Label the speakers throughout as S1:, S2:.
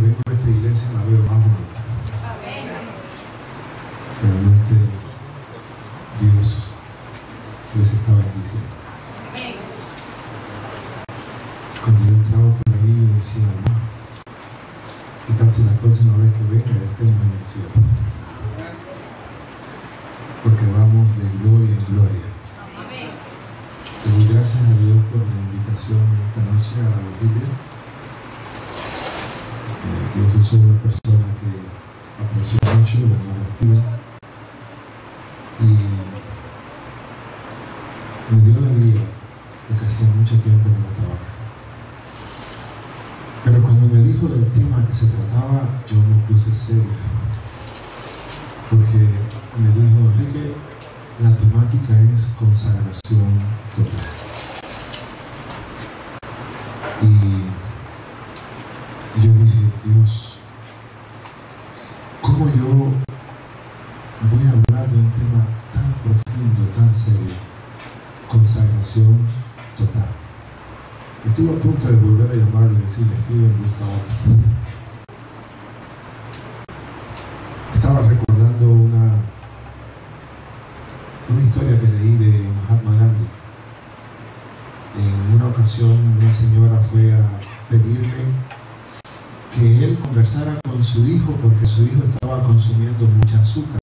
S1: vengo a esta iglesia la veo más bonita. Realmente Dios les está bendiciendo. Cuando yo entraba por ahí, yo decía, wow, ¿qué tal si la próxima vez que venga ya estemos en el cielo? Porque vamos de gloria en gloria. Le doy gracias a Dios por la invitación esta noche a la vigilia. Yo soy una persona que aprecio mucho el hermano Steven y me dio alegría porque hacía mucho tiempo que no estaba acá. Pero cuando me dijo del tema que se trataba, yo me puse serio, porque me dijo, Enrique, la temática es consagración total. Y yo dije, Dios, ¿cómo yo voy a hablar de un tema tan profundo, tan serio? Consagración total. Estuve a punto de volver a llamarlo y decirle, Steven, busca otro. Estaba recordando una historia que leí de Mahatma Gandhi. En una ocasión una señora fue a pedirle que él conversara con su hijo porque su hijo estaba consumiendo mucha azúcar.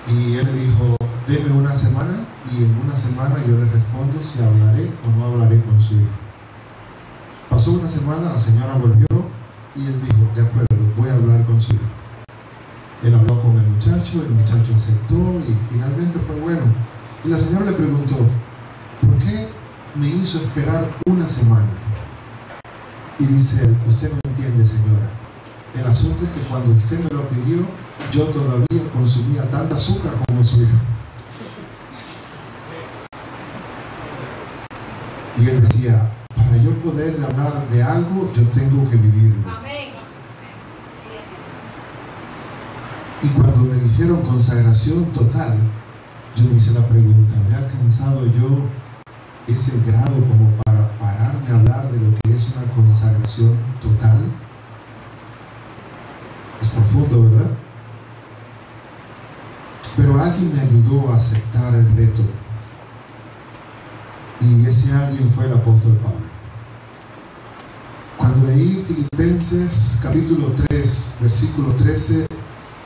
S1: Y él le dijo, deme una semana y en una semana yo le respondo si hablaré o no hablaré con su hijo. Pasó una semana, la señora volvió y él dijo, de acuerdo, voy a hablar con su hijo. Él habló con el muchacho aceptó y finalmente fue bueno. Y la señora le preguntó, ¿por qué me hizo esperar una semana? Y dice él, usted no entiende, señora. El asunto es que cuando usted me lo pidió, yo todavía consumía tanta azúcar como su hijo. Y él decía, para yo poder hablar de algo, yo tengo que vivirlo. Y cuando me dijeron consagración total, yo me hice la pregunta, ¿habré alcanzado yo ese grado como para pararme a hablar de lo que es una consagración total? Es profundo, ¿verdad? Pero alguien me ayudó a aceptar el reto. Y ese alguien fue el apóstol Pablo. Cuando leí Filipenses capítulo 3, versículo 13,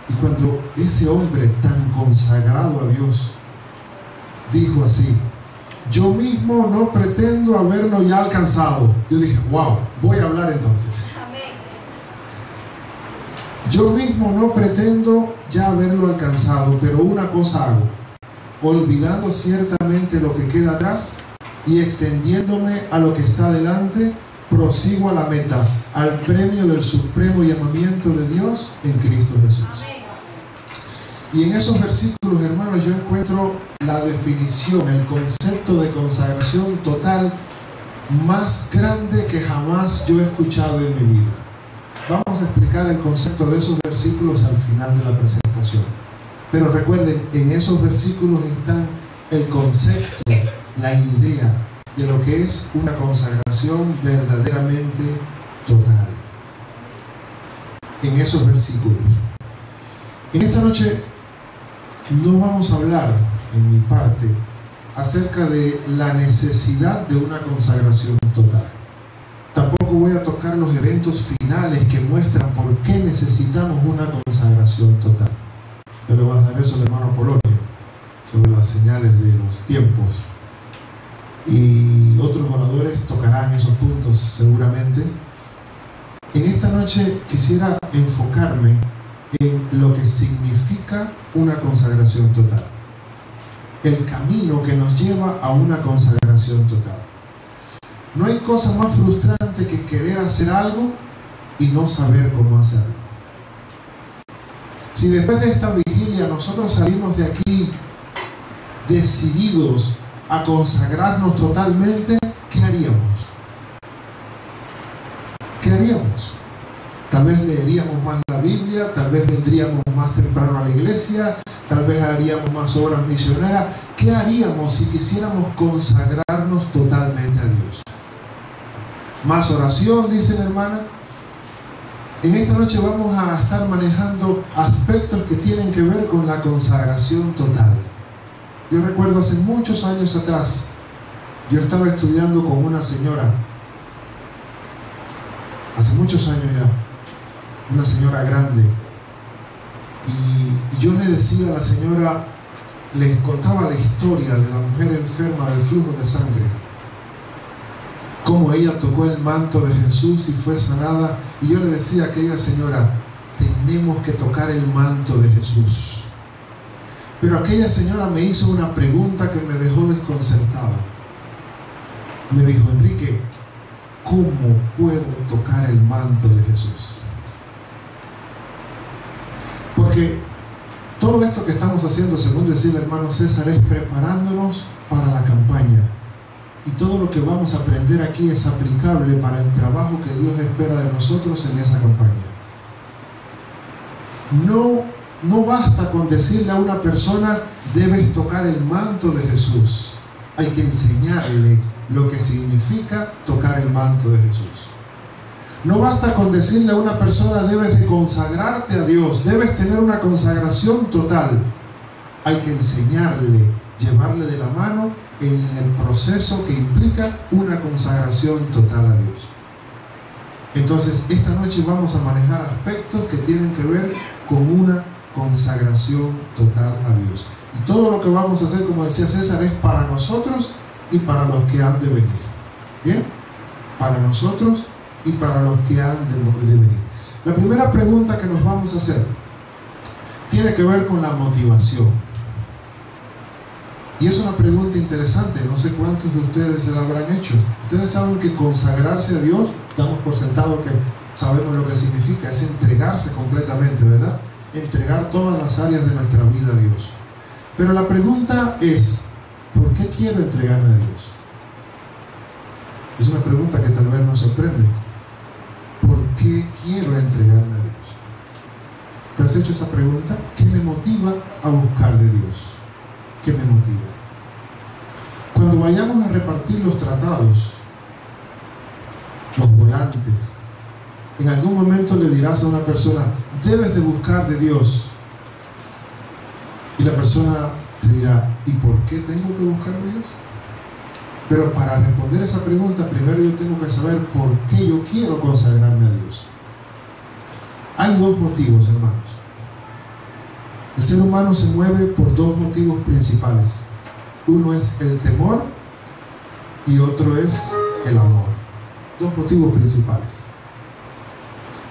S1: y cuando ese hombre tan consagrado a Dios dijo así, yo mismo no pretendo haberlo ya alcanzado. Yo dije, wow, voy a hablar entonces. Yo mismo no pretendo ya haberlo alcanzado, pero una cosa hago, olvidando ciertamente lo que queda atrás y extendiéndome a lo que está delante, prosigo a la meta, al premio del supremo llamamiento de Dios en Cristo Jesús. Y en esos versículos, hermanos, yo encuentro la definición, el concepto de consagración total más grande que jamás yo he escuchado en mi vida. Vamos a explicar el concepto de esos versículos al final de la presentación. Pero recuerden, en esos versículos está el concepto, la idea de lo que es una consagración verdaderamente total. En esos versículos. En esta noche no vamos a hablar, en mi parte, acerca de la necesidad de una consagración total. Tampoco voy a tocar los eventos finales que muestran por qué necesitamos una consagración total. Pero va a dar eso el hermano Polonio sobre las señales de los tiempos. Y otros oradores tocarán esos puntos seguramente. En esta noche quisiera enfocarme en lo que significa una consagración total. El camino que nos lleva a una consagración total. No hay cosa más frustrante que querer hacer algo y no saber cómo hacerlo. Si después de esta vigilia nosotros salimos de aquí decididos a consagrarnos totalmente, ¿qué haríamos? ¿Qué haríamos? Tal vez leeríamos más la Biblia, tal vez vendríamos más temprano a la iglesia, tal vez haríamos más obras misioneras. ¿Qué haríamos si quisiéramos consagrarnos totalmente a Dios? Más oración, dice la hermana, En esta noche vamos a estar manejando aspectos que tienen que ver con la consagración total. Yo recuerdo hace muchos años atrás, yo estaba estudiando con una señora, hace muchos años ya, una señora grande, y yo le decía a la señora, les contaba la historia de la mujer enferma del flujo de sangre, cómo ella tocó el manto de Jesús y fue sanada, y yo le decía a aquella señora, tenemos que tocar el manto de Jesús. Pero aquella señora me hizo una pregunta que me dejó desconcertado. Me dijo, Enrique, ¿cómo puedo tocar el manto de Jesús? Porque todo esto que estamos haciendo, según decía el hermano César, es preparándonos para la campaña. Y todo lo que vamos a aprender aquí es aplicable para el trabajo que Dios espera de nosotros en esa campaña. No basta con decirle a una persona, debes tocar el manto de Jesús. Hay que enseñarle lo que significa tocar el manto de Jesús. No basta con decirle a una persona, debes de consagrarte a Dios, debes tener una consagración total. Hay que enseñarle, llevarle de la mano en el proceso que implica una consagración total a Dios. Entonces, esta noche vamos a manejar aspectos que tienen que ver con una consagración total a Dios. Y todo lo que vamos a hacer, como decía César, es para nosotros y para los que han de venir. ¿Bien? Para nosotros y para los que han de venir. La primera pregunta que nos vamos a hacer tiene que ver con la motivación. Y es una pregunta interesante, no sé cuántos de ustedes se la habrán hecho. Ustedes saben que consagrarse a Dios, damos por sentado que sabemos lo que significa, es entregarse completamente, ¿verdad? Entregar todas las áreas de nuestra vida a Dios. Pero la pregunta es, ¿por qué quiero entregarme a Dios? Es una pregunta que tal vez nos sorprende. ¿Por qué quiero entregarme a Dios? ¿Te has hecho esa pregunta? ¿Qué me motiva a buscar de Dios? ¿Qué me motiva? Cuando vayamos a repartir los tratados, los volantes, en algún momento le dirás a una persona, debes de buscar de Dios. Y la persona te dirá, ¿y por qué tengo que buscar de Dios? Pero para responder esa pregunta, primero yo tengo que saber por qué yo quiero consagrarme a Dios. Hay dos motivos, hermanos. El ser humano se mueve por dos motivos principales. Uno es el temor y otro es el amor. Dos motivos principales.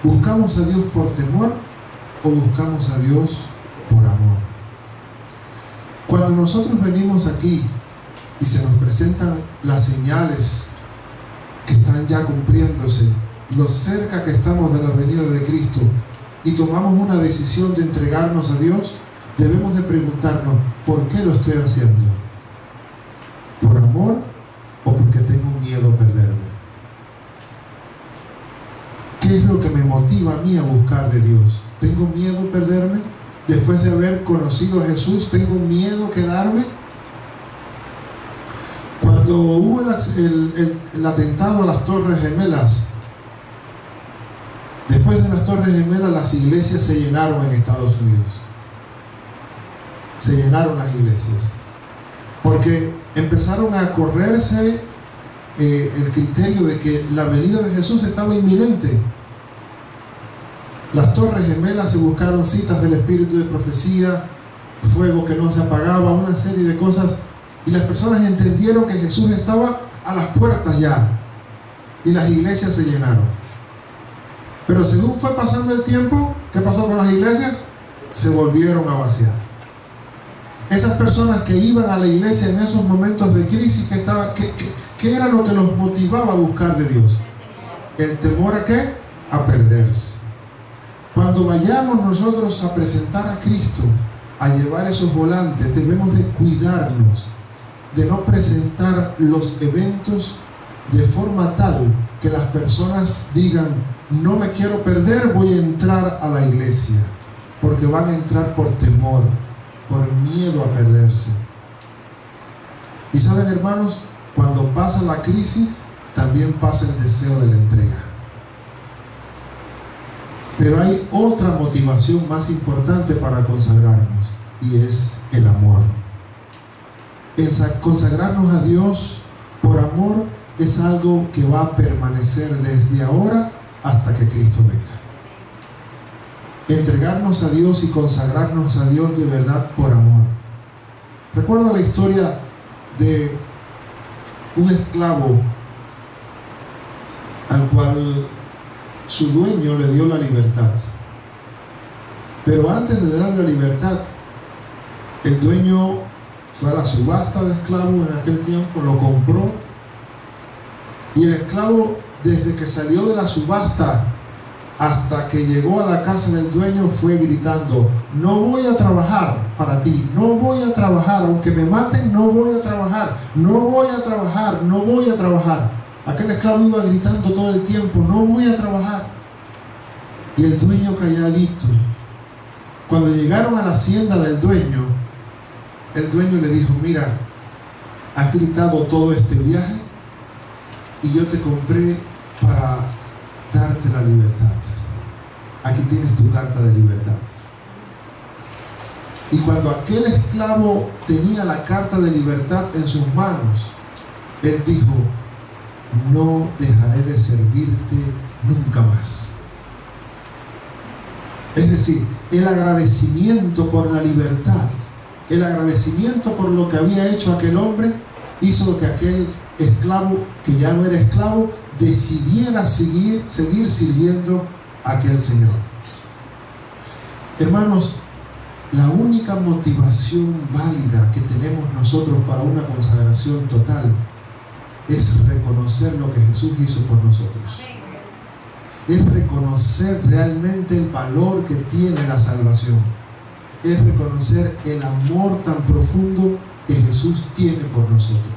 S1: ¿Buscamos a Dios por temor o buscamos a Dios por amor? Cuando nosotros venimos aquí y se nos presentan las señales que están ya cumpliéndose, lo cerca que estamos de la venida de Cristo, y tomamos una decisión de entregarnos a Dios, debemos de preguntarnos, ¿por qué lo estoy haciendo? ¿Por amor o porque tengo miedo a perderme? ¿Qué es lo que me motiva a mí a buscar de Dios? ¿Tengo miedo a perderme? Después de haber conocido a Jesús, ¿tengo miedo a quedarme? Cuando hubo el atentado a las Torres Gemelas, después de las Torres Gemelas, las iglesias se llenaron en Estados Unidos. Se llenaron las iglesias. Porque empezaron a correrse el criterio de que la venida de Jesús estaba inminente. Las Torres Gemelas se buscaron citas del espíritu de profecía, fuego que no se apagaba, una serie de cosas. Y las personas entendieron que Jesús estaba a las puertas ya. Y las iglesias se llenaron. Pero según fue pasando el tiempo, ¿qué pasó con las iglesias? Se volvieron a vaciar. Esas personas que iban a la iglesia en esos momentos de crisis, ¿qué era lo que los motivaba a buscar de Dios? ¿El temor a qué? A perderse. Cuando vayamos nosotros a presentar a Cristo, a llevar esos volantes, debemos de cuidarnos de no presentar los eventos de forma tal que las personas digan, no me quiero perder, voy a entrar a la iglesia, porque van a entrar por temor, por miedo a perderse. Y saben, hermanos, cuando pasa la crisis, también pasa el deseo de la entrega. Pero hay otra motivación más importante para consagrarnos, y es el amor. Consagrarnos a Dios por amor es algo que va a permanecer desde ahora hasta que Cristo venga. Entregarnos a Dios y consagrarnos a Dios de verdad por amor. Recuerdo la historia de un esclavo al cual su dueño le dio la libertad. Pero antes de darle la libertad, el dueño fue a la subasta de esclavos en aquel tiempo, lo compró, y el esclavo, desde que salió de la subasta hasta que llegó a la casa del dueño, fue gritando: no voy a trabajar para ti, no voy a trabajar, aunque me maten, no voy a trabajar, no voy a trabajar, no voy a trabajar. Aquel esclavo iba gritando todo el tiempo: no voy a trabajar. Y el dueño calladito. Cuando llegaron a la hacienda del dueño, el dueño le dijo: mira, has gritado todo este viaje y yo te compré para darte la libertad. Aquí tienes tu carta de libertad. Y cuando aquel esclavo tenía la carta de libertad en sus manos, él dijo: no dejaré de servirte nunca más. Es decir, el agradecimiento por la libertad, el agradecimiento por lo que había hecho aquel hombre, hizo que aquel esclavo, que ya no era esclavo, decidiera seguir sirviendo a aquel Señor. Hermanos, la única motivación válida que tenemos nosotros para una consagración total es reconocer lo que Jesús hizo por nosotros. Es reconocer realmente el valor que tiene la salvación. Es reconocer el amor tan profundo que Jesús tiene por nosotros.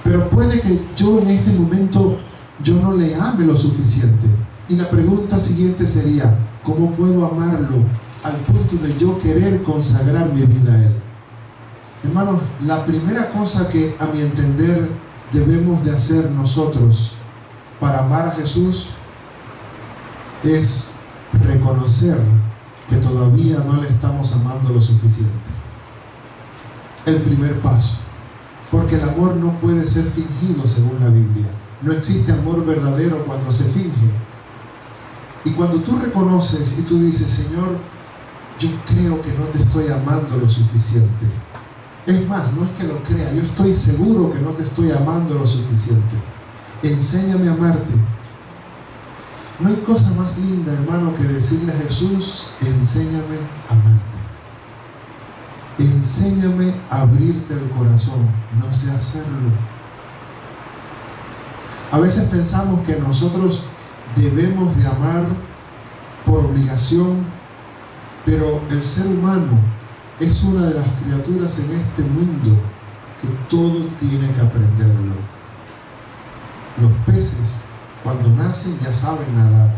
S1: Pero puede que yo en este momento yo no le ame lo suficiente. Y la pregunta siguiente sería: ¿cómo puedo amarlo al punto de yo querer consagrar mi vida a Él? Hermanos, la primera cosa que a mi entender debemos de hacer nosotros para amar a Jesús es reconocer que todavía no le estamos amando lo suficiente. El primer paso. Porque el amor no puede ser fingido según la Biblia. No existe amor verdadero cuando se finge. Y cuando tú reconoces y tú dices: Señor, yo creo que no te estoy amando lo suficiente. Es más, no es que lo crea, yo estoy seguro que no te estoy amando lo suficiente. Enséñame a amarte. No hay cosa más linda, hermano, que decirle a Jesús: enséñame a amarte. Enséñame a abrirte el corazón. No sé hacerlo. A veces pensamos que nosotros debemos de amar por obligación, pero el ser humano es una de las criaturas en este mundo que todo tiene que aprenderlo. Los peces, cuando nacen, ya saben nadar.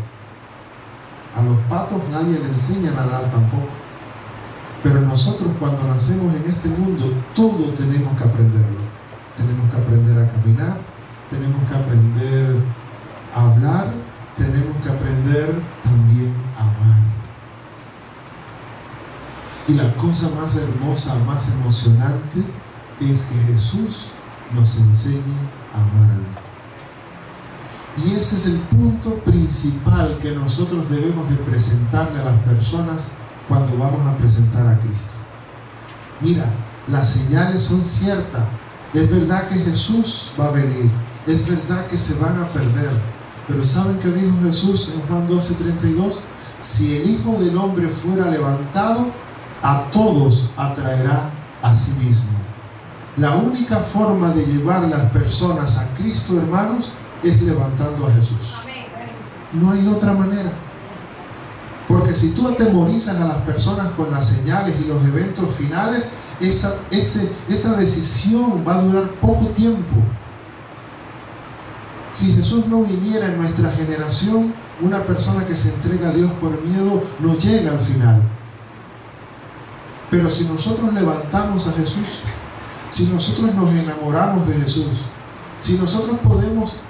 S1: A los patos nadie le enseña a nadar tampoco. Pero nosotros, cuando nacemos en este mundo, todo tenemos que aprenderlo. Tenemos que aprender a caminar, tenemos que aprender a hablar, tenemos que aprender también a amar. Y la cosa más hermosa, más emocionante, es que Jesús nos enseñe a amarlo. Y ese es el punto principal que nosotros debemos de presentarle a las personas cuando vamos a presentar a Cristo. Mira, las señales son ciertas. Es verdad que Jesús va a venir. Es verdad que se van a perder. Pero ¿saben qué dijo Jesús en Juan 12:32? Si el Hijo del Hombre fuera levantado, a todos atraerá a sí mismo. La única forma de llevar a las personas a Cristo, hermanos, es levantando a Jesús. No hay otra manera. Porque si tú atemorizas a las personas con las señales y los eventos finales, esa decisión va a durar poco tiempo. Si Jesús no viniera en nuestra generación, una persona que se entrega a Dios por miedo no llega al final. Pero si nosotros levantamos a Jesús, si nosotros nos enamoramos de Jesús, si nosotros podemos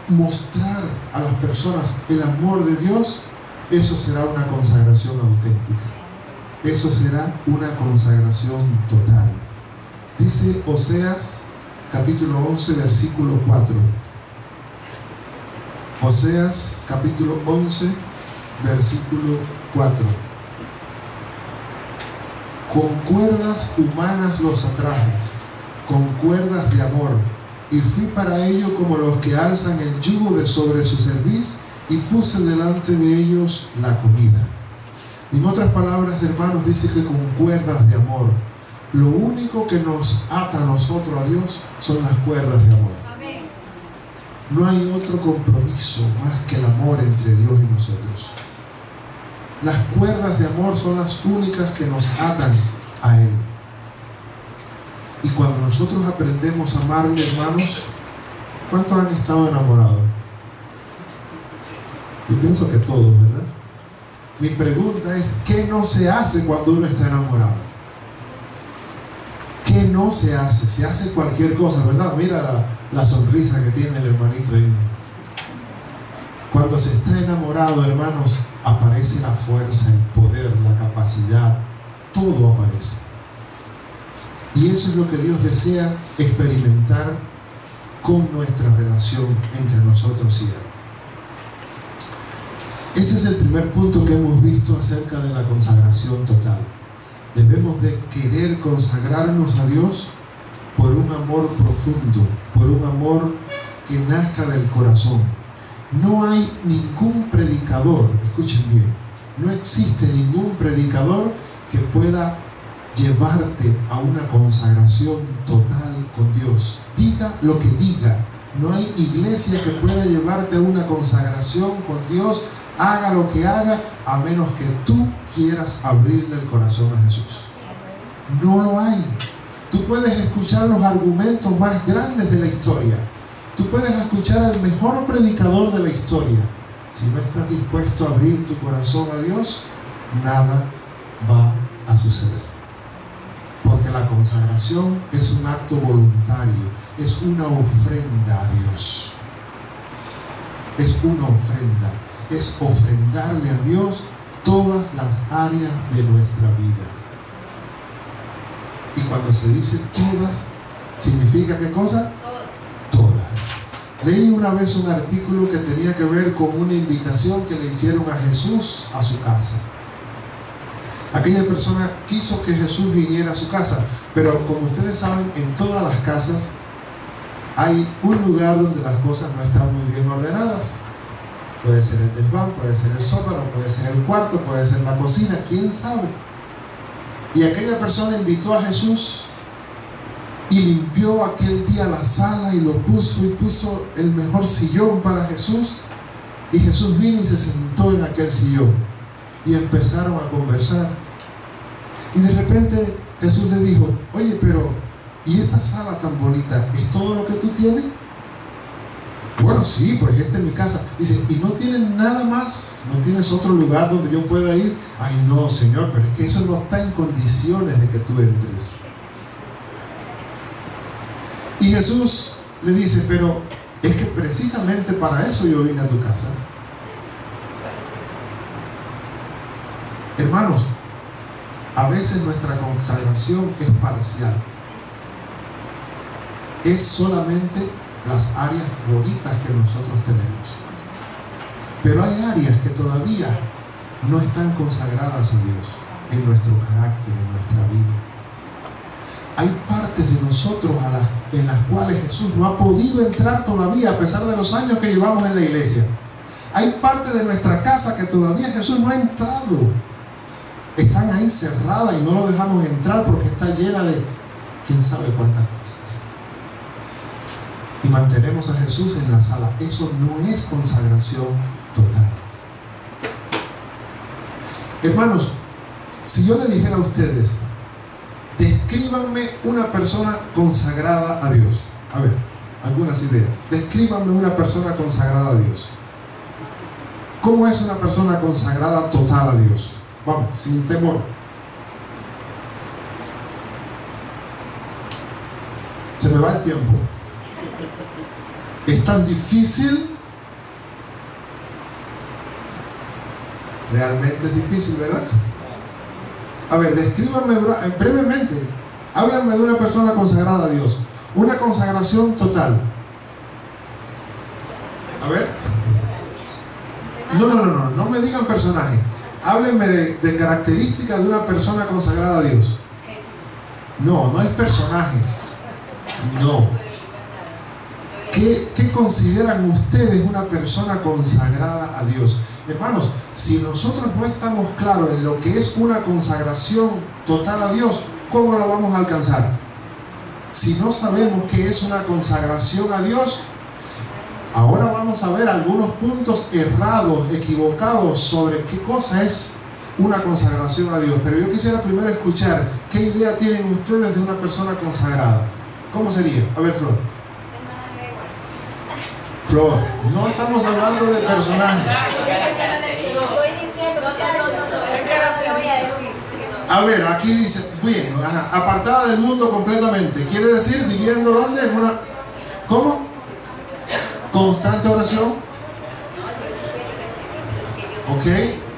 S1: mostrar a las personas el amor de Dios, eso será una consagración auténtica. Eso será una consagración total. Dice Oseas capítulo 11 versículo 4. Oseas capítulo 11 versículo 4. Con cuerdas humanas los atrajes, con cuerdas de amor, y fui para ello como los que alzan el yugo de sobre su cerviz, y puse delante de ellos la comida. En otras palabras, hermanos, dice que con cuerdas de amor. Lo único que nos ata a nosotros a Dios son las cuerdas de amor. Amén. No hay otro compromiso más que el amor entre Dios y nosotros. Las cuerdas de amor son las únicas que nos atan a Él. Y cuando nosotros aprendemos a amarle, hermanos, ¿cuántos han estado enamorados? Yo pienso que todos, ¿verdad? Mi pregunta es, ¿qué no se hace cuando uno está enamorado? ¿Qué no se hace? Se hace cualquier cosa, ¿verdad? Mira la sonrisa que tiene el hermanito ahí. Cuando se está enamorado, hermanos, aparece la fuerza, el poder, la capacidad, todo aparece. Y eso es lo que Dios desea experimentar con nuestra relación entre nosotros y Él. Ese es el primer punto que hemos visto acerca de la consagración total. Debemos de querer consagrarnos a Dios por un amor profundo, por un amor que nazca del corazón. No hay ningún predicador, escuchen bien, no existe ningún predicador que pueda llevarte a una consagración total con Dios. Diga lo que diga, no hay iglesia que pueda llevarte a una consagración con Dios, haga lo que haga, a menos que tú quieras abrirle el corazón a Jesús. No lo hay. Tú puedes escuchar los argumentos más grandes de la historia. Tú puedes escuchar al mejor predicador de la historia. Si no estás dispuesto a abrir tu corazón a Dios, nada va a suceder. Porque la consagración es un acto voluntario, es una ofrenda a Dios. Es una ofrenda. Es ofrendarle a Dios todas las áreas de nuestra vida. Y cuando se dice todas, ¿significa qué cosa? Todas. Leí una vez un artículo que tenía que ver con una invitación que le hicieron a Jesús a su casa. Aquella persona quiso que Jesús viniera a su casa, pero como ustedes saben, en todas las casas hay un lugar donde las cosas no están muy bien ordenadas. Puede ser el desván, puede ser el sótano, puede ser el cuarto, puede ser la cocina, quién sabe. Y aquella persona invitó a Jesús y limpió aquel día la sala y lo puso y puso el mejor sillón para Jesús. Y Jesús vino y se sentó en aquel sillón y empezaron a conversar. Y de repente Jesús le dijo: oye, pero ¿y esta sala tan bonita es todo lo que tú tienes? Bueno, sí, pues esta es mi casa. Dice: ¿y no tienes nada más? ¿No tienes otro lugar donde yo pueda ir? Ay, no, Señor, pero es que eso no está en condiciones de que tú entres. Y Jesús le dice: pero es que precisamente para eso yo vine a tu casa. Hermanos, a veces nuestra consagración es parcial. Es solamente las áreas bonitas que nosotros tenemos. Pero hay áreas que todavía no están consagradas a Dios en nuestro carácter, en nuestra vida. Hay partes de nosotros en las cuales Jesús no ha podido entrar todavía a pesar de los años que llevamos en la iglesia. Hay partes de nuestra casa que todavía Jesús no ha entrado. Están ahí cerradas y no lo dejamos entrar porque está llena de quién sabe cuántas cosas. Y mantenemos a Jesús en la sala. Eso no es consagración total. Hermanos, si yo le dijera a ustedes: descríbanme una persona consagrada a Dios. A ver, algunas ideas. Descríbanme una persona consagrada a Dios. ¿Cómo es una persona consagrada total a Dios? Vamos, sin temor. Se me va el tiempo. Es tan difícil. Realmente es difícil, ¿verdad? A ver, descríbanme brevemente. Háblenme de una persona consagrada a Dios. Una consagración total. A ver. No me digan personaje. Háblenme de características de una persona consagrada a Dios. No es personajes. No. ¿Qué consideran ustedes una persona consagrada a Dios? Hermanos, si nosotros no estamos claros en lo que es una consagración total a Dios, ¿cómo la vamos a alcanzar? Si no sabemos qué es una consagración a Dios, ahora vamos a ver algunos puntos errados, equivocados sobre qué cosa es una consagración a Dios. Pero yo quisiera primero escuchar qué idea tienen ustedes de una persona consagrada. ¿Cómo sería? A ver, Flor, no estamos hablando de personajes. A ver, aquí dice, bien, apartada del mundo completamente. Quiere decir, viviendo ¿dónde? En una, ¿cómo? Constante oración. Ok.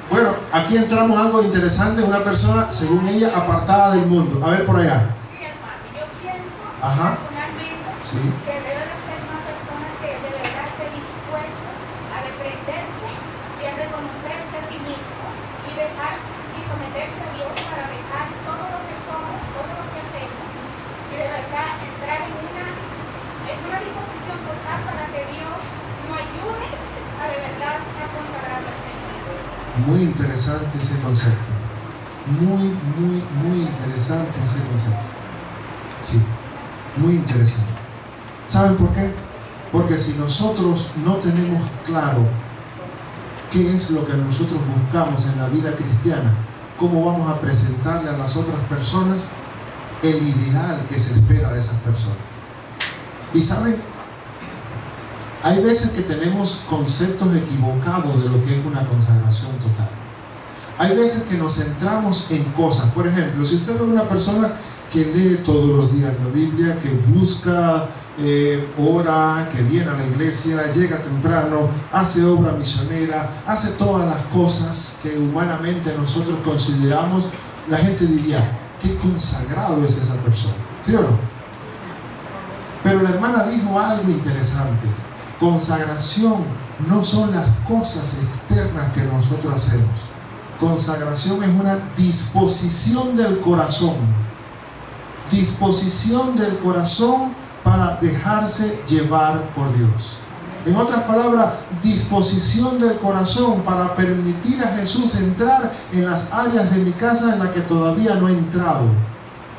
S1: Bueno, aquí entramos a algo interesante. Una persona, según ella, apartada del mundo. A ver por allá.
S2: Sí, hermano, yo pienso personalmente
S1: que
S2: debe de ser una persona que de verdad esté dispuesta a desprenderse y a reconocerse a sí mismo y dejar y someterse a Dios para dejar todo lo que somos, todo lo que hacemos y de verdad entrar en una disposición total para que Dios nos ayude a de verdad a consagrar al Señor.
S1: Muy interesante ese concepto. Muy interesante ese concepto. Sí, muy interesante. ¿Saben por qué? Porque si nosotros no tenemos claro qué es lo que nosotros buscamos en la vida cristiana, cómo vamos a presentarle a las otras personas el ideal que se espera de esas personas. Y saben, hay veces que tenemos conceptos equivocados de lo que es una consagración total. Hay veces que nos centramos en cosas. Por ejemplo, si usted ve una persona que lee todos los días la Biblia, que busca, ora, que viene a la iglesia, llega temprano, hace obra misionera, hace todas las cosas que humanamente nosotros consideramos, la gente diría, qué consagrado es esa persona. ¿Sí o no? Pero la hermana dijo algo interesante. Consagración no son las cosas externas que nosotros hacemos. Consagración es una disposición del corazón. Disposición del corazón para dejarse llevar por Dios. En otras palabras, disposición del corazón para permitir a Jesús entrar en las áreas de mi casa en las que todavía no he entrado.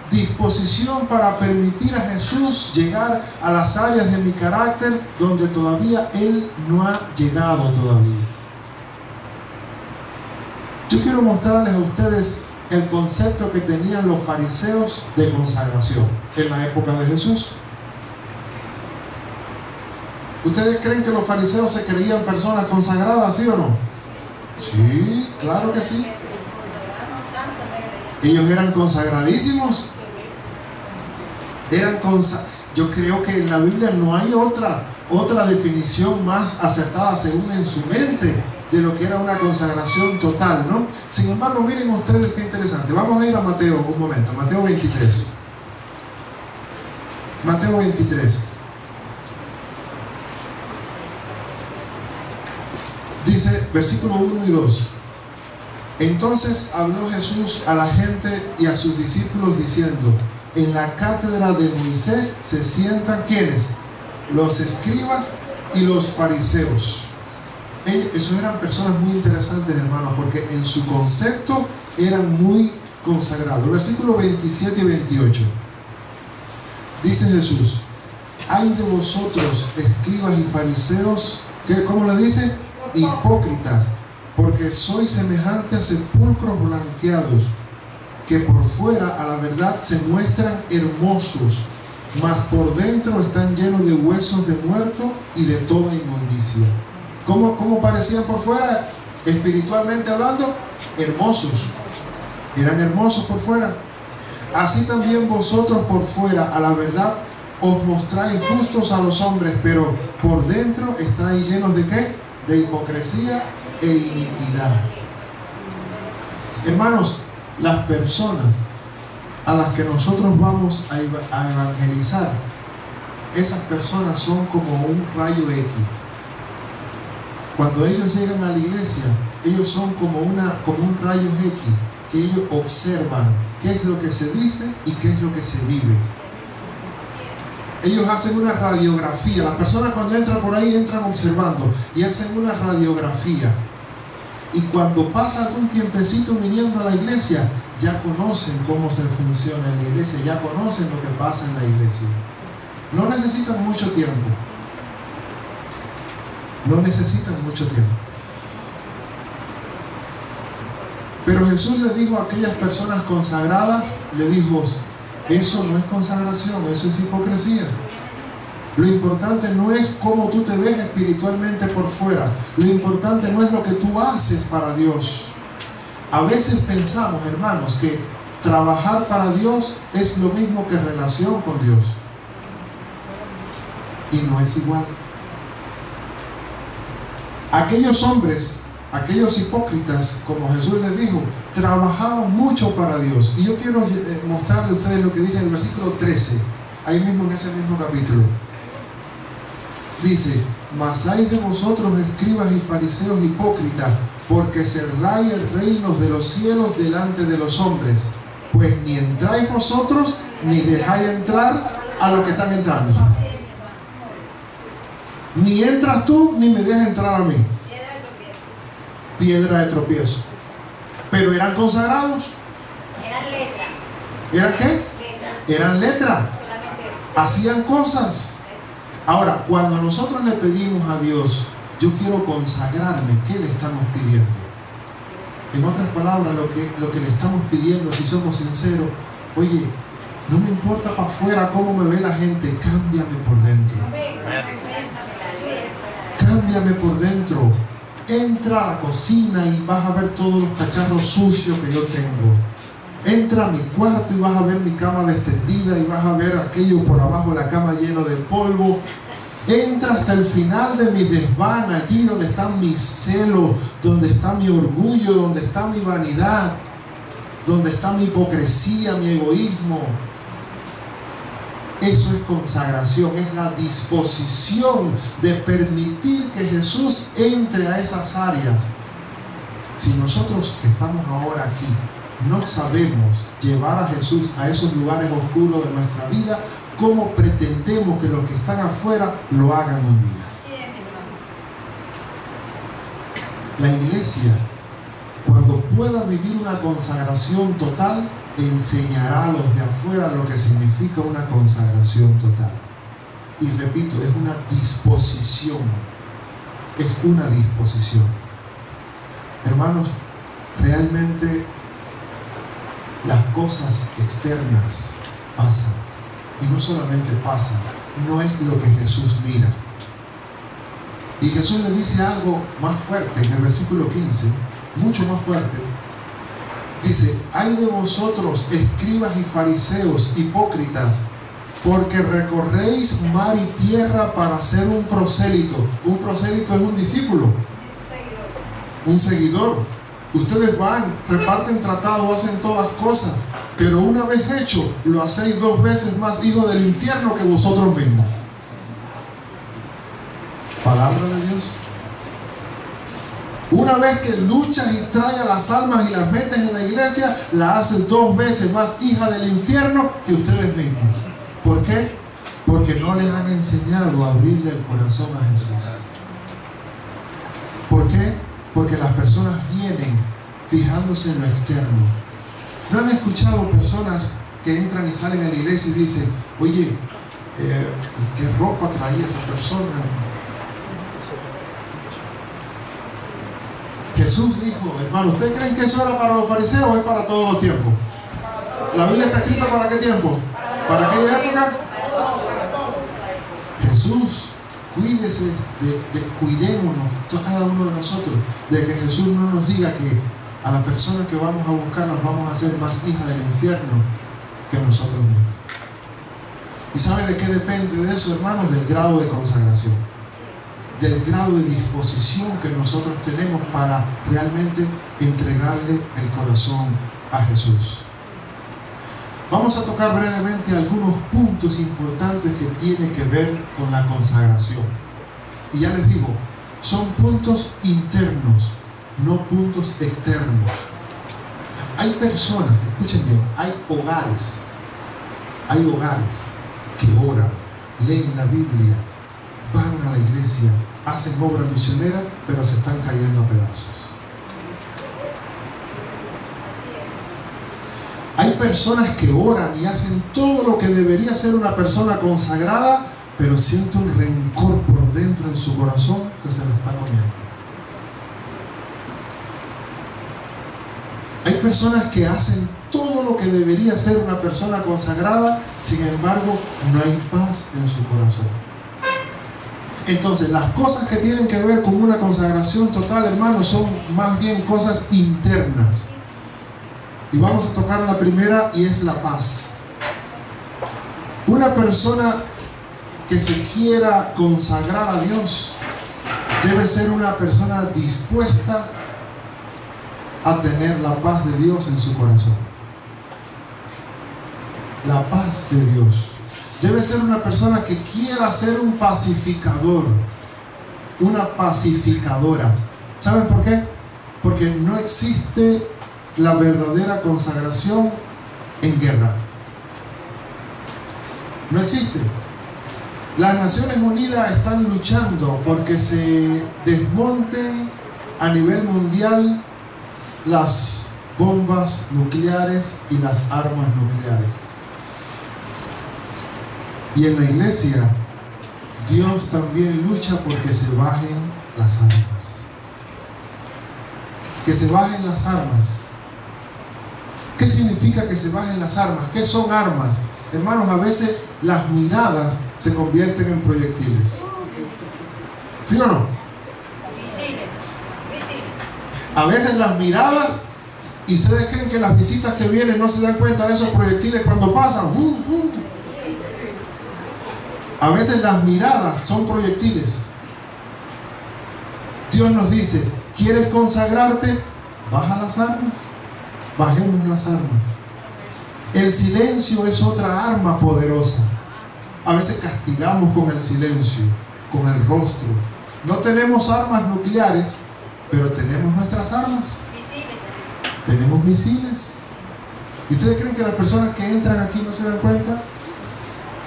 S1: Disposición para permitir a Jesús llegar a las áreas de mi carácter donde todavía Él no ha llegado todavía. Yo quiero mostrarles a ustedes el concepto que tenían los fariseos de consagración en la época de Jesús. ¿Ustedes creen que los fariseos se creían personas consagradas, sí o no? Sí, claro que sí. Ellos eran consagradísimos. Yo creo que en la Biblia no hay otra definición más acertada según en su mente de lo que era una consagración total, ¿no? Sin embargo, miren ustedes qué interesante. Vamos a ir a Mateo un momento, Mateo 23. Mateo 23. Dice, versículo 1 y 2. Entonces habló Jesús a la gente y a sus discípulos diciendo, en la cátedra de Moisés se sientan ¿quiénes? Los escribas y los fariseos. Esos eran personas muy interesantes, hermanos, porque en su concepto eran muy consagrados. Versículos 27 y 28. Dice Jesús, ay de vosotros, escribas y fariseos, ¿cómo le dice? Hipócritas, porque sois semejantes a sepulcros blanqueados, que por fuera a la verdad se muestran hermosos, mas por dentro están llenos de huesos de muerto y de toda inmundicia. ¿Cómo parecían por fuera? Espiritualmente hablando, hermosos. Eran hermosos por fuera. Así también vosotros por fuera a la verdad os mostráis justos a los hombres, pero por dentro estáis llenos de ¿qué? De hipocresía e iniquidad. Hermanos, las personas a las que nosotros vamos a evangelizar, esas personas son como un rayo X. Cuando ellos llegan a la iglesia, ellos son como un rayo X, que ellos observan qué es lo que se dice y qué es lo que se vive. Ellos hacen una radiografía. Las personas cuando entran por ahí entran observando y hacen una radiografía. Y cuando pasa algún tiempecito viniendo a la iglesia, ya conocen cómo se funciona en la iglesia, ya conocen lo que pasa en la iglesia. No necesitan mucho tiempo. No necesitan mucho tiempo. Pero Jesús le dijo a aquellas personas consagradas, le dijo, eso no es consagración, eso es hipocresía. Lo importante no es cómo tú te ves espiritualmente por fuera. Lo importante no es lo que tú haces para Dios. A veces pensamos, hermanos, que trabajar para Dios es lo mismo que relación con Dios. Y no es igual. Aquellos hombres, aquellos hipócritas, como Jesús les dijo, trabajaban mucho para Dios. Y yo quiero mostrarle a ustedes lo que dice en el versículo 13, ahí mismo en ese mismo capítulo. Dice, mas hay de vosotros, escribas y fariseos hipócritas, porque cerráis el reino de los cielos delante de los hombres, pues ni entráis vosotros, ni dejáis entrar a los que están entrando. Ni entras tú, ni me dejas entrar a mí. Piedra de tropiezo. Pero eran consagrados.
S2: Eran letra.
S1: ¿Eran qué?
S2: Letra.
S1: Eran letra.
S2: Solamente eso.
S1: Hacían cosas. Ahora, cuando nosotros le pedimos a Dios, yo quiero consagrarme, ¿qué le estamos pidiendo? En otras palabras, lo que le estamos pidiendo, si somos sinceros, oye, no me importa para afuera cómo me ve la gente, cámbiame por dentro. Cámbiame por dentro. Entra a la cocina y vas a ver todos los cacharros sucios que yo tengo. Entra a mi cuarto y vas a ver mi cama extendida y vas a ver aquello por abajo de la cama lleno de polvo. Entra hasta el final de mi desván, allí donde están mis celos, donde está mi orgullo, donde está mi vanidad, donde está mi hipocresía, mi egoísmo. Eso es consagración, es la disposición de permitir que Jesús entre a esas áreas. Si nosotros que estamos ahora aquí no sabemos llevar a Jesús a esos lugares oscuros de nuestra vida, ¿cómo pretendemos que los que están afuera lo hagan un día? La iglesia, cuando pueda vivir una consagración total, enseñará a los de afuera lo que significa una consagración total. Y repito, es una disposición. Es una disposición. Hermanos, realmente las cosas externas pasan. Y no solamente pasan, no es lo que Jesús mira. Y Jesús le dice algo más fuerte en el versículo 15, mucho más fuerte. Dice, ay de vosotros, escribas y fariseos, hipócritas, porque recorréis mar y tierra para ser un prosélito. Un prosélito es un discípulo, un seguidor. Ustedes van, reparten tratados, hacen todas cosas, pero una vez hecho, lo hacéis 2 veces más hijo del infierno que vosotros mismos. Palabra de Dios. Una vez que luchas y traes a las almas y las metes en la iglesia, la haces 2 veces más hija del infierno que ustedes mismos. ¿Por qué? Porque no les han enseñado a abrirle el corazón a Jesús. ¿Por qué? Porque las personas vienen fijándose en lo externo. ¿No han escuchado personas que entran y salen a la iglesia y dicen, oye, ¿qué ropa traía esa persona? Jesús dijo, hermano, ¿ustedes creen que eso era para los fariseos o es para todos los tiempos? ¿La Biblia está escrita para qué tiempo? ¿Para aquella época? Jesús, cuídese, cuidémonos, cada uno de nosotros, de que Jesús no nos diga que a las personas que vamos a buscar nos vamos a hacer más hijas del infierno que nosotros mismos. ¿Y sabe de qué depende de eso, hermanos? Del grado de consagración. del grado de disposición que nosotros tenemos para realmente entregarle el corazón a Jesús. Vamos a tocar brevemente algunos puntos importantes que tienen que ver con la consagración. Y ya les digo, son puntos internos, no puntos externos. Hay personas, escuchen bien, hay hogares que oran, leen la Biblia, van a la iglesia, hacen obra misionera, pero se están cayendo a pedazos. Hay personas que oran y hacen todo lo que debería ser una persona consagrada, pero siente un rencor por dentro en su corazón que se lo está comiendo. Hay personas que hacen todo lo que debería ser una persona consagrada, sin embargo, no hay paz en su corazón. Entonces, las cosas que tienen que ver con una consagración total, hermanos, son más bien cosas internas. Y vamos a tocar la primera, y es la paz. Una persona que se quiera consagrar a Dios debe ser una persona dispuesta a tener la paz de Dios en su corazón. La paz de Dios. Debe ser una persona que quiera ser un pacificador, una pacificadora. ¿Saben por qué? Porque no existe la verdadera consagración en guerra. No existe. Las Naciones Unidas están luchando porque se desmonten a nivel mundial las bombas nucleares y las armas nucleares. Y en la iglesia, Dios también lucha porque se bajen las armas. Que se bajen las armas. ¿Qué significa que se bajen las armas? ¿Qué son armas? Hermanos, a veces las miradas se convierten en proyectiles. ¿Sí o no? A veces las miradas, y ustedes creen que las visitas que vienen no se dan cuenta de esos proyectiles cuando pasan. A veces las miradas son proyectiles. Dios nos dice, ¿quieres consagrarte? Baja las armas. Bajemos las armas. El silencio es otra arma poderosa. A veces castigamos con el silencio, con el rostro. No tenemos armas nucleares, pero tenemos nuestras armas. Tenemos misiles. ¿Y ustedes creen que las personas que entran aquí no se dan cuenta?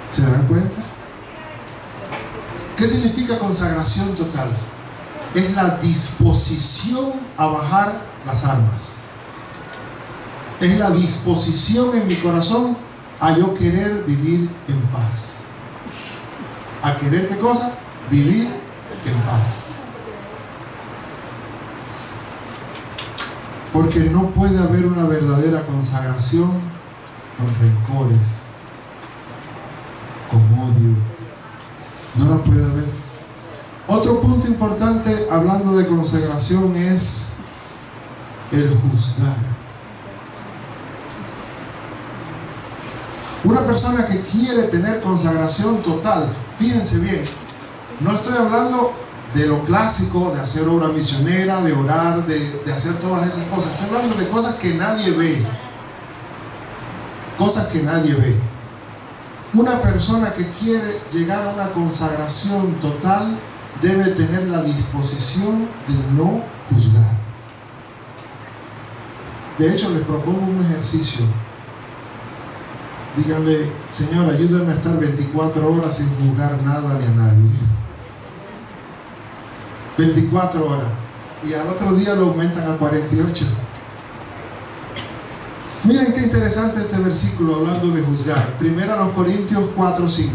S1: ¿Se dan cuenta? ¿Qué significa consagración total? Es la disposición a bajar las armas. Es la disposición en mi corazón a yo querer vivir en paz. ¿A querer qué cosa? Vivir en paz. Porque no puede haber una verdadera consagración con rencores, con odio. No la puede haber. Otro punto importante hablando de consagración es el juzgar. Una persona que quiere tener consagración total, fíjense bien, no estoy hablando de lo clásico, de hacer obra misionera, de orar, de hacer todas esas cosas. Estoy hablando de cosas que nadie ve. Cosas que nadie ve. Una persona que quiere llegar a una consagración total debe tener la disposición de no juzgar. De hecho, les propongo un ejercicio. Díganle, Señor, ayúdame a estar 24 horas sin juzgar nada ni a nadie. 24 horas. Y al otro día lo aumentan a 48. Miren qué interesante este versículo hablando de juzgar. 1 Corintios 4:5.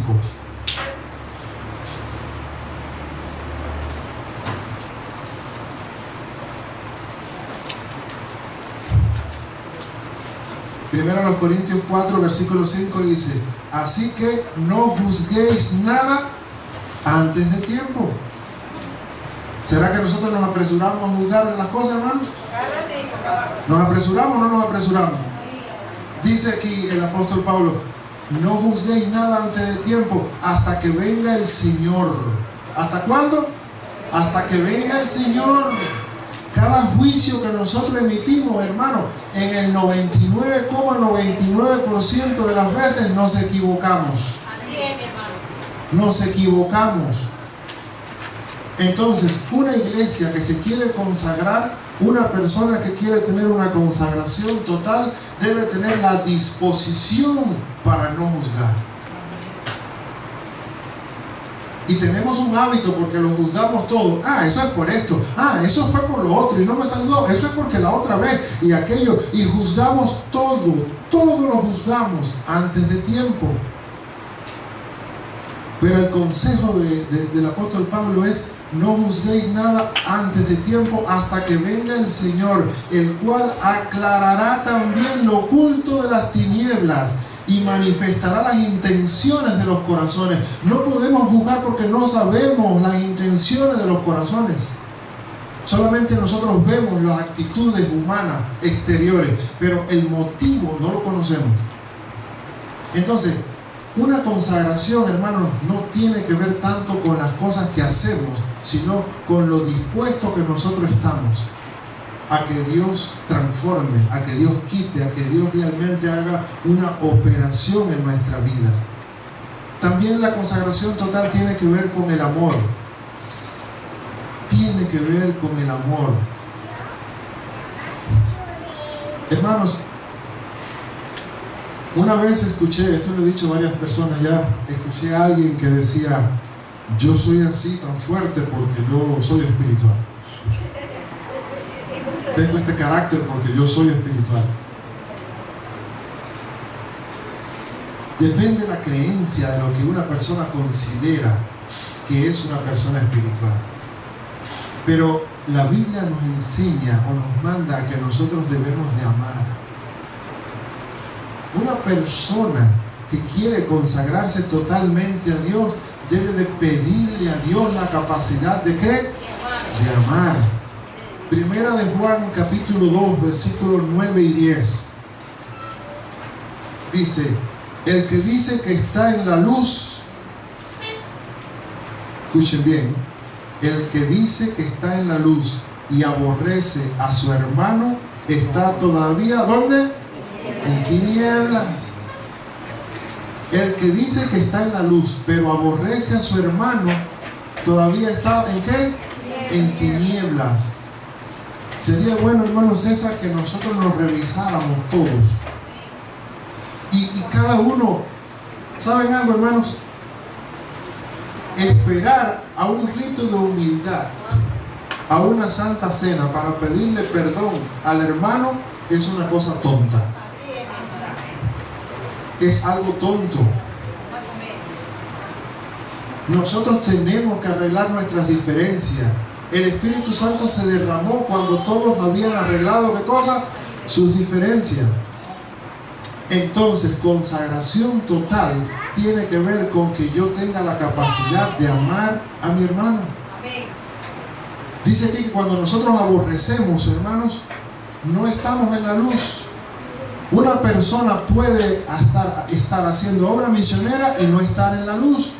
S1: Primero Corintios 4, versículo 5 dice: así que no juzguéis nada antes de tiempo. ¿Será que nosotros nos apresuramos a juzgar las cosas, hermanos? ¿Nos apresuramos o no nos apresuramos? Dice aquí el apóstol Pablo: no juzguéis nada antes de tiempo, hasta que venga el Señor. ¿Hasta cuándo? hasta que venga el Señor. Cada juicio que nosotros emitimos, hermano, en el 99,99% de las veces nos equivocamos.
S2: Así es, mi hermano.
S1: Nos equivocamos. Entonces, una iglesia que se quiere consagrar, una persona que quiere tener una consagración total, debe tener la disposición para no juzgar. Y tenemos un hábito porque lo juzgamos todo. Ah, eso es por esto. Ah, eso fue por lo otro y no me saludó. Eso es porque la otra vez y aquello. Y juzgamos todo. Todo lo juzgamos antes de tiempo. Pero el consejo del apóstol Pablo es: no juzguéis nada antes de tiempo hasta que venga el Señor, el cual aclarará también lo oculto de las tinieblas y manifestará las intenciones de los corazones. No podemos juzgar porque no sabemos las intenciones de los corazones. Solamente nosotros vemos las actitudes humanas exteriores, pero el motivo no lo conocemos. Entonces, una consagración, hermanos, no tiene que ver tanto con las cosas que hacemos, sino con lo dispuesto que nosotros estamos a que Dios transforme, a que Dios quite, a que Dios realmente haga una operación en nuestra vida. También la consagración total tiene que ver con el amor. Tiene que ver con el amor. Hermanos, una vez escuché, esto lo he dicho a varias personas ya, escuché a alguien que decía: yo soy así tan fuerte porque yo soy espiritual. Tengo este carácter porque yo soy espiritual. Depende de la creencia de lo que una persona considera que es una persona espiritual. Pero la Biblia nos enseña o nos manda a que nosotros debemos de amar. Una persona que quiere consagrarse totalmente a Dios debe de pedirle a Dios la capacidad ¿de qué? De amar. Primera de Juan capítulo 2 versículos 9 y 10 dice: el que dice que está en la luz, escuchen bien, el que dice que está en la luz y aborrece a su hermano está todavía ¿dónde? En tinieblas. El que dice que está en la luz pero aborrece a su hermano todavía está ¿en qué? En tinieblas. Sería bueno, hermano César, que nosotros nos revisáramos todos y cada uno, ¿saben algo, hermanos? Esperar a un rito de humildad, a una santa cena para pedirle perdón al hermano es una cosa tonta. Es algo tonto. Nosotros tenemos que arreglar nuestras diferencias. El Espíritu Santo se derramó cuando todos habían arreglado ¿qué cosa? Sus diferencias. Entonces, consagración total tiene que ver con que yo tenga la capacidad de amar a mi hermano. Dice aquí que cuando nosotros aborrecemos, hermanos, no estamos en la luz. Una persona puede estar haciendo obra misionera y no estar en la luz.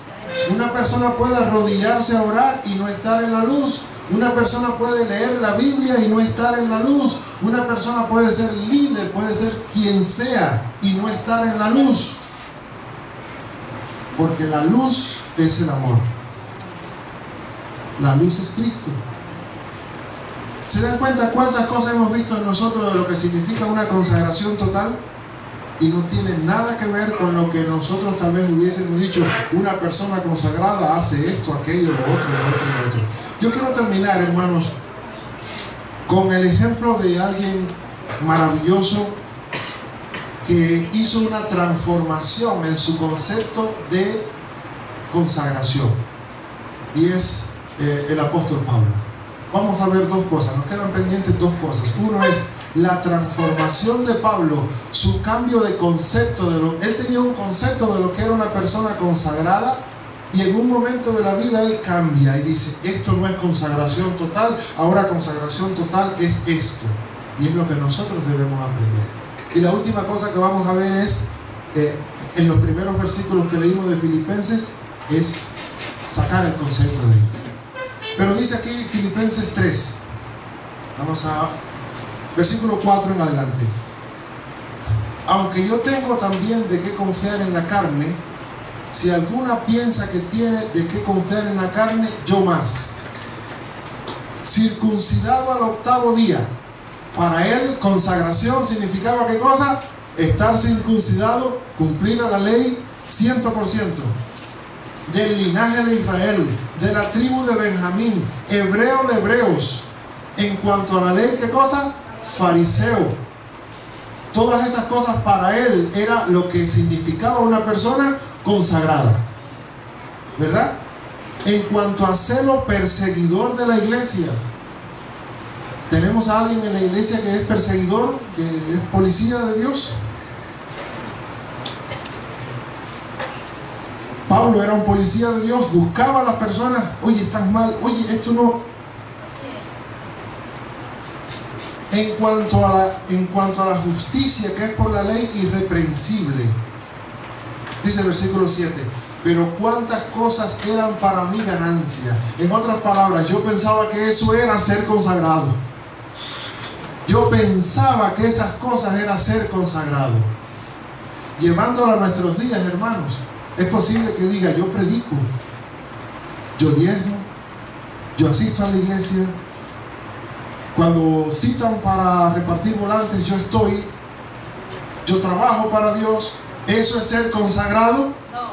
S1: Una persona puede arrodillarse a orar y no estar en la luz. Una persona puede leer la Biblia y no estar en la luz. Una persona puede ser líder, puede ser quien sea y no estar en la luz. Porque la luz es el amor. La luz es Cristo. ¿Se dan cuenta cuántas cosas hemos visto en nosotros de lo que significa una consagración total? Y no tiene nada que ver con lo que nosotros tal vez hubiésemos dicho: una persona consagrada hace esto, aquello, lo otro, lo otro, lo otro. Yo quiero terminar, hermanos, con el ejemplo de alguien maravilloso que hizo una transformación en su concepto de consagración, y es el apóstol Pablo. Vamos a ver dos cosas, nos quedan pendientes dos cosas. Uno es la transformación de Pablo, su cambio de concepto. Él tenía un concepto de lo que era una persona consagrada, y en un momento de la vida él cambia y dice: esto no es consagración total, ahora consagración total es esto. Y es lo que nosotros debemos aprender. Y la última cosa que vamos a ver es, en los primeros versículos que leímos de Filipenses, es sacar el concepto de ello. Pero dice aquí Filipenses 3. Vamos a versículo 4 en adelante. Aunque yo tengo también de qué confiar en la carne, si alguna piensa que tiene de qué confiar en la carne, yo más. Circuncidado al 8º día. Para él, consagración significaba ¿qué cosa? Estar circuncidado, cumplir a la ley 100%. Del linaje de Israel, de la tribu de Benjamín, hebreo de hebreos. En cuanto a la ley, ¿qué cosa? Fariseo. Todas esas cosas para él era lo que significaba una persona consagrada, ¿verdad? En cuanto a celo, perseguidor de la iglesia. ¿Tenemos a alguien en la iglesia que es perseguidor, que es policía de Dios? Pablo era un policía de Dios, buscaba a las personas. Oye, estás mal, oye, esto no. En cuanto a la justicia que es por la ley, irreprensible. Dice el versículo 7. Pero cuántas cosas eran para mi ganancia. En otras palabras, yo pensaba que eso era ser consagrado. Yo pensaba que esas cosas era ser consagrado. Llevándolo a nuestros días, hermanos, es posible que diga, yo predico, yo diezmo, yo asisto a la iglesia. Cuando citan para repartir volantes, yo estoy, yo trabajo para Dios. ¿Eso es ser consagrado? No.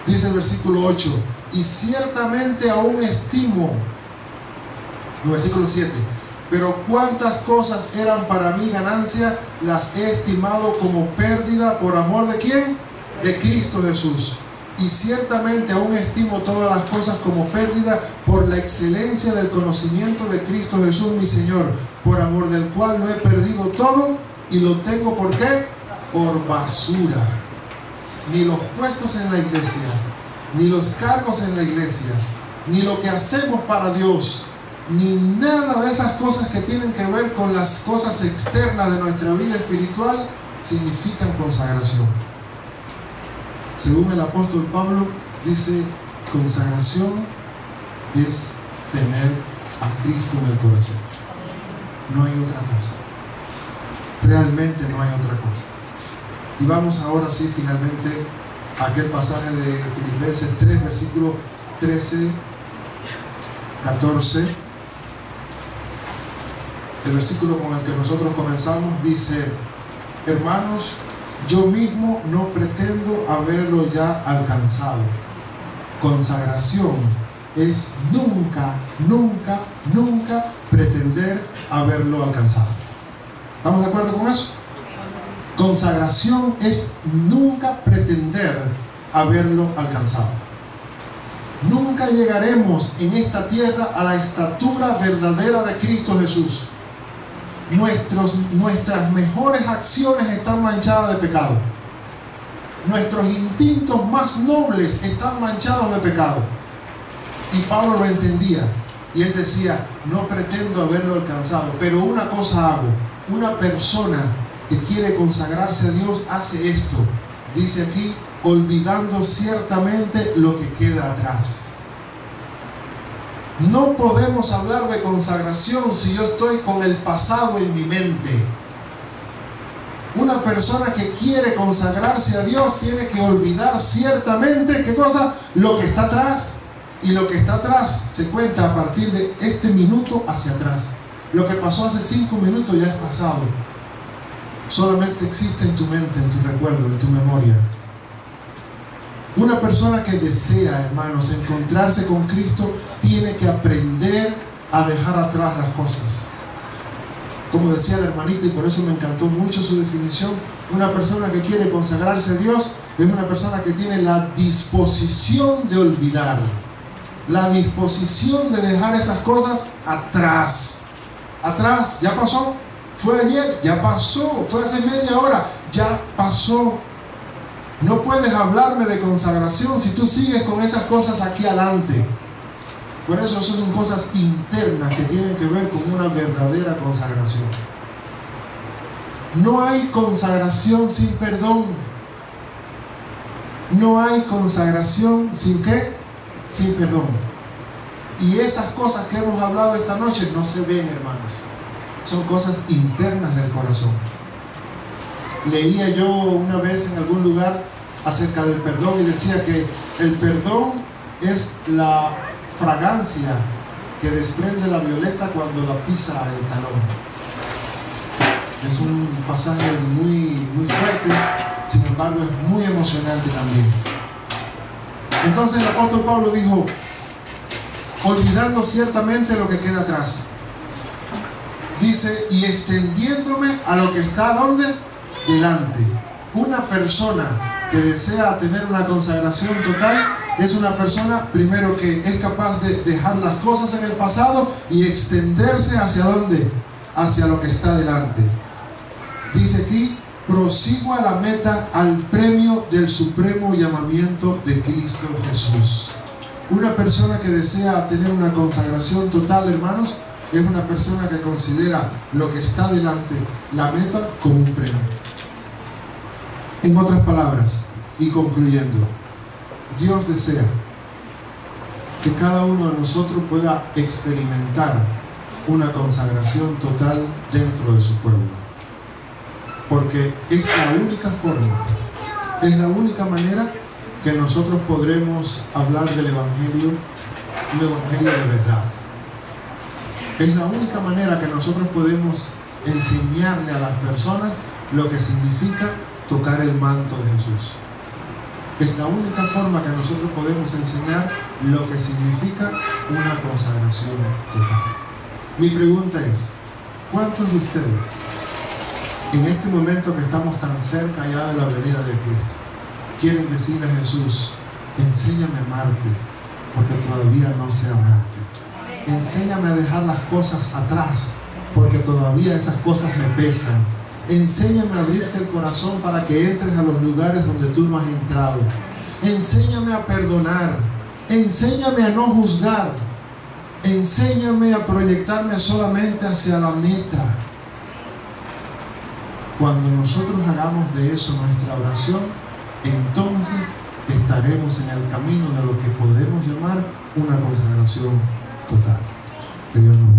S1: Dice el versículo 8, y ciertamente aún estimo, el versículo 7, pero cuántas cosas eran para mí ganancia, las he estimado como pérdida por amor ¿de quién? De Cristo Jesús. Y ciertamente aún estimo todas las cosas como pérdida por la excelencia del conocimiento de Cristo Jesús mi Señor, por amor del cual lo he perdido todo y lo tengo ¿por qué? Por basura. Ni los puestos en la iglesia, ni los cargos en la iglesia, ni lo que hacemos para Dios, ni nada de esas cosas que tienen que ver con las cosas externas de nuestra vida espiritual significan consagración. Según el apóstol Pablo, dice, consagración es tener a Cristo en el corazón. No hay otra cosa. Realmente no hay otra cosa. Y vamos ahora sí finalmente a aquel pasaje de Filipenses 3, versículo 13, 14. El versículo con el que nosotros comenzamos dice, hermanos, yo mismo no pretendo haberlo ya alcanzado. Consagración es nunca, nunca, nunca pretender haberlo alcanzado. ¿Estamos de acuerdo con eso? Consagración es nunca pretender haberlo alcanzado. Nunca llegaremos en esta tierra a la estatura verdadera de Cristo Jesús. Nuestras mejores acciones están manchadas de pecado. Nuestros instintos más nobles están manchados de pecado. Y Pablo lo entendía. Y él decía, no pretendo haberlo alcanzado, pero una cosa hago. Una persona que quiere consagrarse a Dios hace esto. Dice aquí, olvidando ciertamente lo que queda atrás. No podemos hablar de consagración si yo estoy con el pasado en mi mente. Una persona que quiere consagrarse a Dios tiene que olvidar ciertamente, ¿qué cosa? Lo que está atrás. Y lo que está atrás se cuenta a partir de este minuto hacia atrás. Lo que pasó hace 5 minutos ya es pasado. Solamente existe en tu mente, en tu recuerdo, en tu memoria. Una persona que desea, hermanos, encontrarse con Cristo, tiene que aprender a dejar atrás las cosas. Como decía la hermanita, y por eso me encantó mucho su definición, una persona que quiere consagrarse a Dios es una persona que tiene la disposición de olvidar, la disposición de dejar esas cosas atrás. Atrás, ya pasó, fue ayer, ya pasó, fue hace media hora, ya pasó. No puedes hablarme de consagración si tú sigues con esas cosas aquí adelante. Por eso son cosas internas que tienen que ver con una verdadera consagración. No hay consagración sin perdón. No hay consagración sin ¿qué? sin perdón. Y esas cosas que hemos hablado esta noche no se ven, hermanos. Son cosas internas del corazón. Leía yo una vez en algún lugar acerca del perdón y decía que el perdón es la fragancia que desprende la violeta cuando la pisa el talón. Es un pasaje muy fuerte, sin embargo es muy emocionante también. Entonces el apóstol Pablo dijo, olvidando ciertamente lo que queda atrás, dice, y extendiéndome a lo que está ¿dónde? Delante. Una persona que desea tener una consagración total es una persona, primero, que es capaz de dejar las cosas en el pasado y extenderse hacia ¿dónde? Hacia lo que está delante. Dice aquí, prosigo a la meta, al premio del supremo llamamiento de Cristo Jesús. Una persona que desea tener una consagración total, hermanos, es una persona que considera lo que está delante, la meta, como un premio. En otras palabras, y concluyendo, Dios desea que cada uno de nosotros pueda experimentar una consagración total dentro de su pueblo. Porque es la única forma, es la única manera que nosotros podremos hablar del Evangelio, un Evangelio de verdad. Es la única manera que nosotros podemos enseñarle a las personas lo que significa tocar el manto de Jesús. Es la única forma que nosotros podemos enseñar lo que significa una consagración total. Mi pregunta es, ¿cuántos de ustedes, en este momento que estamos tan cerca ya de la venida de Cristo, quieren decirle a Jesús, enséñame a amarte, porque todavía no sé amarte? Enséñame a dejar las cosas atrás, porque todavía esas cosas me pesan. Enséñame a abrirte el corazón para que entres a los lugares donde tú no has entrado. Enséñame a perdonar. Enséñame a no juzgar. Enséñame a proyectarme solamente hacia la meta. Cuando nosotros hagamos de eso nuestra oración, entonces estaremos en el camino de lo que podemos llamar una consagración total. Que Dios nos bendiga.